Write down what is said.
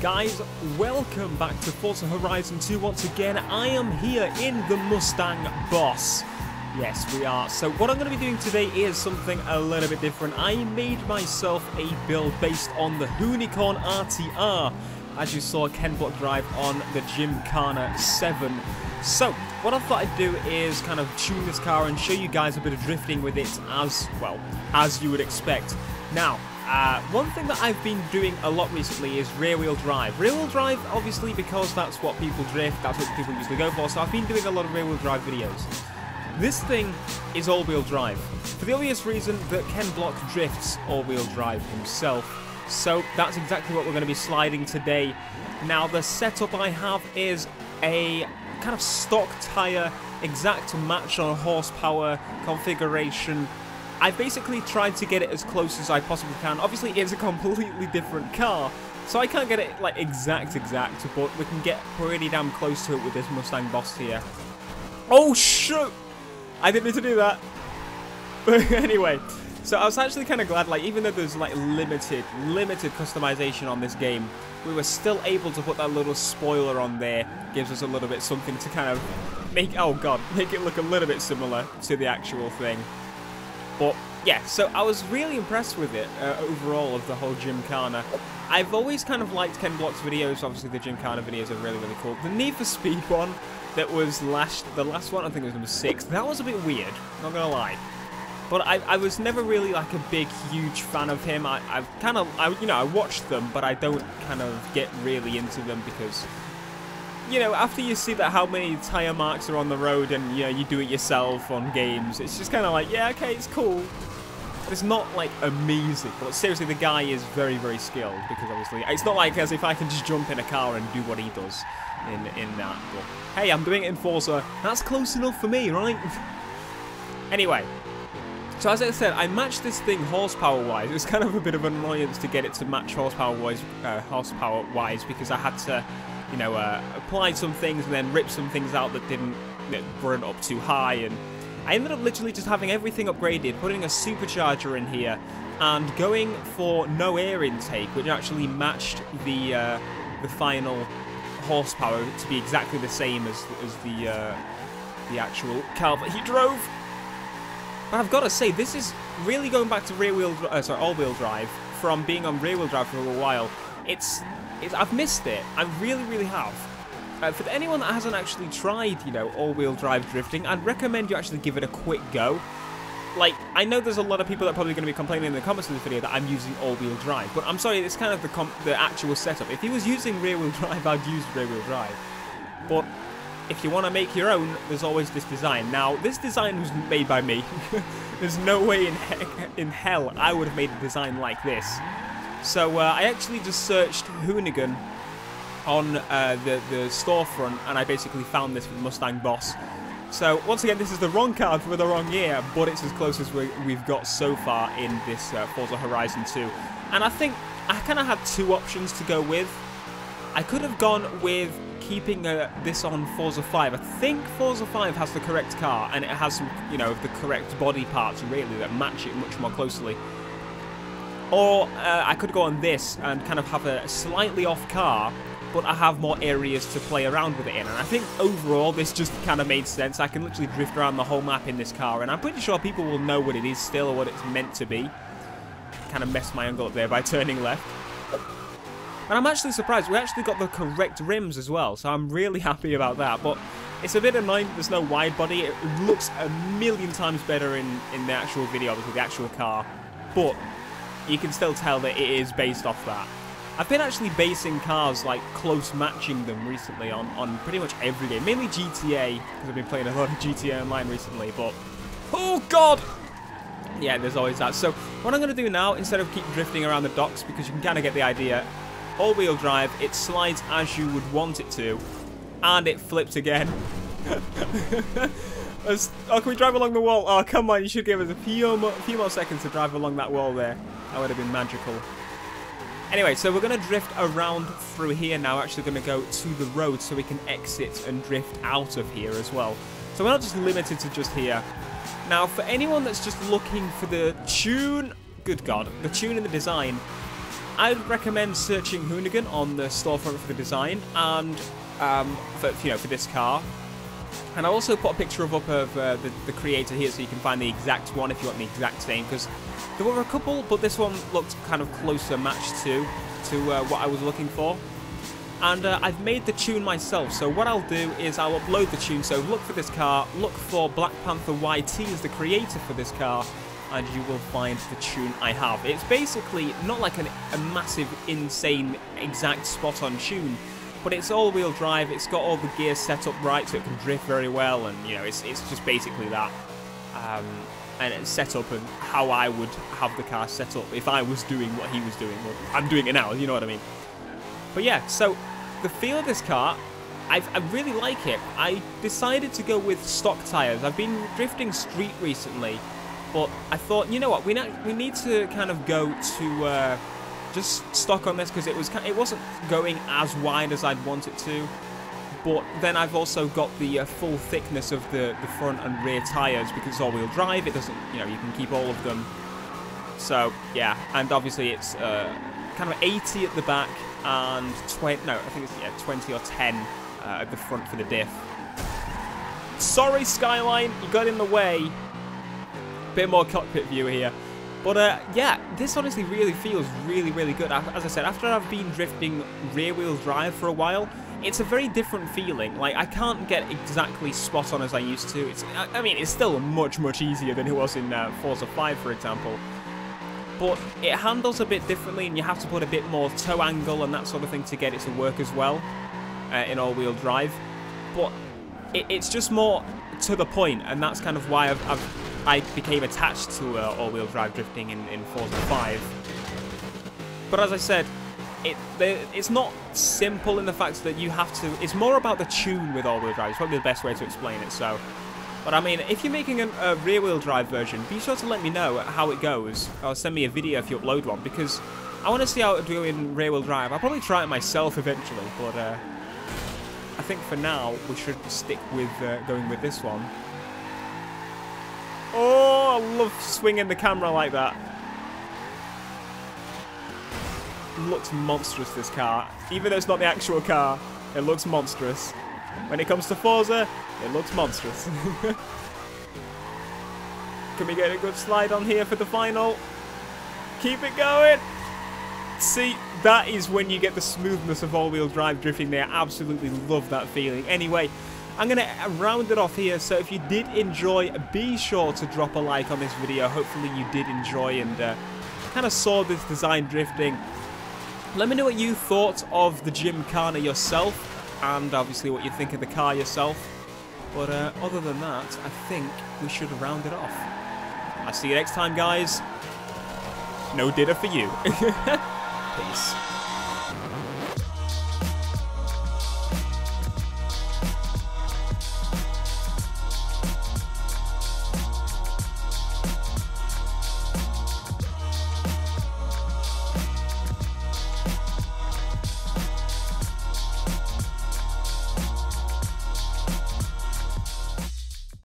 Guys, welcome back to Forza Horizon 2 once again. I am here in the Mustang Boss. Yes, we are. So what I'm going to be doing today is something a little bit different. I made myself a build based on the Hoonicorn RTR, as you saw Ken Block drive on the Gymkhana 7. So what I thought I'd do is kind of tune this car and show you guys a bit of drifting with it as well, as you would expect. Now, one thing that I've been doing a lot recently is rear-wheel drive. Rear-wheel drive, obviously, because that's what people drift, that's what people usually go for, so I've been doing a lot of rear-wheel drive videos. This thing is all-wheel drive, for the obvious reason that Ken Block drifts all-wheel drive himself. So that's exactly what we're going to be sliding today. Now, the setup I have is a kind of stock tyre, exact match on horsepower configuration. I basically tried to get it as close as I possibly can. Obviously, it's a completely different car, so I can't get it like exact, but we can get pretty damn close to it with this Mustang Boss here. Oh, shoot! I didn't need to do that. But anyway, so I was actually kind of glad, like, even though there's like limited customization on this game, we were still able to put that little spoiler on there. Gives us a little bit something to kind of make, oh god, make it look a little bit similar to the actual thing. But yeah, so I was really impressed with it overall of the whole Gymkhana. I've always kind of liked Ken Block's videos. Obviously, the Gymkhana videos are really, really cool. The Need for Speed one that was the last one, I think it was number 6. That was a bit weird, not gonna lie. But I was never really like a big, huge fan of him. I watched them, but I don't kind of get really into them because, you know, after you see that how many tyre marks are on the road and, you know, you do it yourself on games, it's just kind of like, yeah, okay, it's cool. But it's not, like, amazing. But seriously, the guy is very, very skilled because, obviously, it's not like as if I can just jump in a car and do what he does in that. But, hey, I'm doing it in Forza. That's close enough for me, right? Anyway. So as I said, I matched this thing horsepower-wise. It was kind of a bit of an annoyance to get it to match horsepower-wise because I had to, you know, apply some things and then rip some things out that weren't up too high, and I ended up literally just having everything upgraded, putting a supercharger in here, and going for no air intake, which actually matched the final horsepower to be exactly the same as the actual car that he drove. But I've got to say, this is really going back to all-wheel drive from being on rear-wheel drive for a while. I've missed it. I really, really have. For anyone that hasn't actually tried, you know, all-wheel drive drifting, I'd recommend you actually give it a quick go. Like, I know there's a lot of people that are probably going to be complaining in the comments of this video that I'm using all-wheel drive, but I'm sorry, it's kind of the actual setup. If he was using rear-wheel drive, I'd use rear-wheel drive. But if you want to make your own, there's always this design. Now, this design was made by me. There's no way in hell I would have made a design like this. So I actually just searched Hoonigan on the storefront, and I basically found this with Mustang Boss. So once again, this is the wrong card for the wrong year, but it's as close as we've got so far in this Forza Horizon 2. And I think I kind of had two options to go with. I could have gone with keeping this on Forza 5. I think Forza 5 has the correct car, and it has some, you know, the correct body parts really that match it much more closely. Or I could go on this and kind of have a slightly off car, but I have more areas to play around with it in. And I think overall this just kind of made sense. I can literally drift around the whole map in this car, and I'm pretty sure people will know what it is still, or what it's meant to be. Kind of messed my angle up there by turning left. And I'm actually surprised, we actually got the correct rims as well, so I'm really happy about that. But it's a bit annoying that there's no wide body. It looks a million times better in the actual video, obviously, the actual car. But you can still tell that it is based off that. I've been actually basing cars, like, close matching them recently on pretty much every game. Mainly GTA, because I've been playing a lot of GTA Online recently, but oh god! Yeah, there's always that. So what I'm going to do now, instead of keep drifting around the docks, because you can kind of get the idea, all-wheel drive, it slides as you would want it to, and it flipped again. Oh, can we drive along the wall? Oh, come on, you should give us a few more seconds to drive along that wall there. That would have been magical. Anyway, so we're going to drift around through here now. We're actually going to go to the road so we can exit and drift out of here as well. So we're not just limited to just here. Now, for anyone that's just looking for the tune, good God, the tune and the design, I'd recommend searching Hoonicorn on the storefront for the design and for this car. And I'll also put a picture up of the creator here so you can find the exact one if you want the exact same, because there were a couple, but this one looked kind of closer matched to what I was looking for. And I've made the tune myself, so what I'll do is I'll upload the tune. So look for this car, look for BlackPanthaa YT as the creator for this car, and you will find the tune I have. It's basically not like a massive, insane, exact spot-on tune, but it's all-wheel drive. It's got all the gears set up right so it can drift very well, and you know, it's just basically that. And it's set up and how I would have the car set up if I was doing what he was doing. Well, I'm doing it now, you know what I mean. But yeah, so the feel of this car, I really like it. I decided to go with stock tyres. I've been drifting street recently, but I thought, you know what, we need to kind of go to just stock on this, because it wasn't going as wide as I'd want it to. But then I've also got the full thickness of the front and rear tyres, because it's all-wheel drive. It doesn't, you know, you can keep all of them. So yeah, and obviously it's kind of 80 at the back and 20. No, I think it's 20 or 10 at the front for the diff. Sorry, Skyline, you got in the way. Bit more cockpit view here. But yeah, this honestly really feels really, really good. As I said, after I've been drifting rear-wheel drive for a while, it's a very different feeling. Like, I can't get exactly spot on as I used to. I mean, it's still much, much easier than it was in Forza 5, for example. But it handles a bit differently, and you have to put a bit more toe angle and that sort of thing to get it to work as well in all-wheel drive. But it's just more to the point, and that's kind of why I became attached to all-wheel drive drifting in Forza 5. But as I said, it's not simple in the fact that you have to. It's more about the tune with all-wheel drive. It's probably the best way to explain it. So, but I mean, if you're making a rear-wheel drive version, be sure to let me know how it goes, or send me a video if you upload one, because I want to see how it do in rear-wheel drive. I'll probably try it myself eventually, but I think for now we should stick with going with this one. Oh, I love swinging the camera like that. Looks monstrous, this car. Even though it's not the actual car, it looks monstrous. When it comes to Forza, it looks monstrous. Can we get a good slide on here for the final? Keep it going. See, that is when you get the smoothness of all-wheel drive drifting there. Absolutely love that feeling. Anyway, I'm going to round it off here. So if you did enjoy, be sure to drop a like on this video. Hopefully you did enjoy and kind of saw this design drifting. Let me know what you thought of the Gymkhana yourself, and obviously what you think of the car yourself. But other than that, I think we should round it off. I'll see you next time, guys. No dinner for you. Peace.